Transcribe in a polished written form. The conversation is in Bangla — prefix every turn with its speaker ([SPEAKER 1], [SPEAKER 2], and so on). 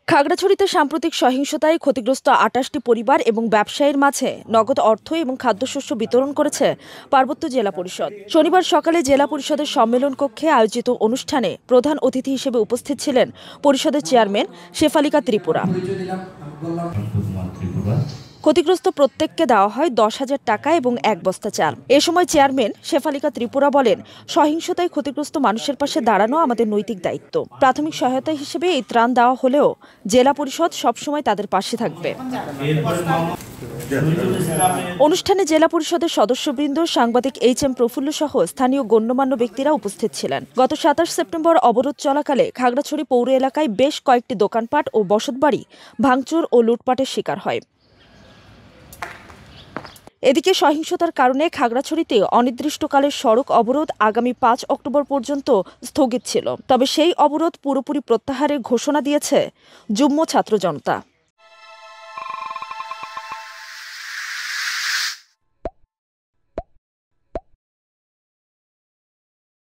[SPEAKER 1] খাগড়াছড়িতে সাম্প্রতিক সহিংসতায় ক্ষতিগ্রস্ত ২৮টি পরিবার এবং ব্যবসায়ীর মাঝে নগদ অর্থ এবং খাদ্যশস্য বিতরণ করেছে পার্বত্য জেলা পরিষদ। শনিবার সকালে জেলা পরিষদের সম্মেলন কক্ষে আয়োজিত অনুষ্ঠানে প্রধান অতিথি হিসেবে উপস্থিত ছিলেন পরিষদের চেয়ারম্যান শেফালিকা ত্রিপুরা। ক্ষতিগ্রস্ত প্রত্যেককে দেওয়া হয় ১০,০০০ টাকা এবং ১ বস্তা চাল। এ সময় চেয়ারম্যান শেফালিকা ত্রিপুরা বলেন, সহিংসতায় ক্ষতিগ্রস্ত মানুষের পাশে দাঁড়ানো আমাদের নৈতিক দায়িত্ব। প্রাথমিক সহায়তা হিসেবে এই ত্রাণ দেওয়া হলেও জেলা পরিষদ সবসময় তাদের পাশে থাকবে। অনুষ্ঠানে জেলা পরিষদের সদস্যবৃন্দ, সাংবাদিক HM প্রফুল্ল সহ স্থানীয় গণ্যমান্য ব্যক্তিরা উপস্থিত ছিলেন। গত ২৭ সেপ্টেম্বর অবরোধ চলাকালে খাগড়াছড়ি পৌর এলাকায় বেশ কয়েকটি দোকানপাট ও বসতবাড়ি ভাঙচুর ও লুটপাটের শিকার হয়। এদিকে সহিংসতার কারণে খাগড়াছড়িতে অনির্দিষ্টকালের সড়ক অবরোধ আগামী ৫ অক্টোবর পর্যন্ত স্থগিত ছিল। তবে সেই অবরোধ পুরোপুরি প্রত্যাহারের ঘোষণা দিয়েছে যুগ্ম ছাত্র জনতা।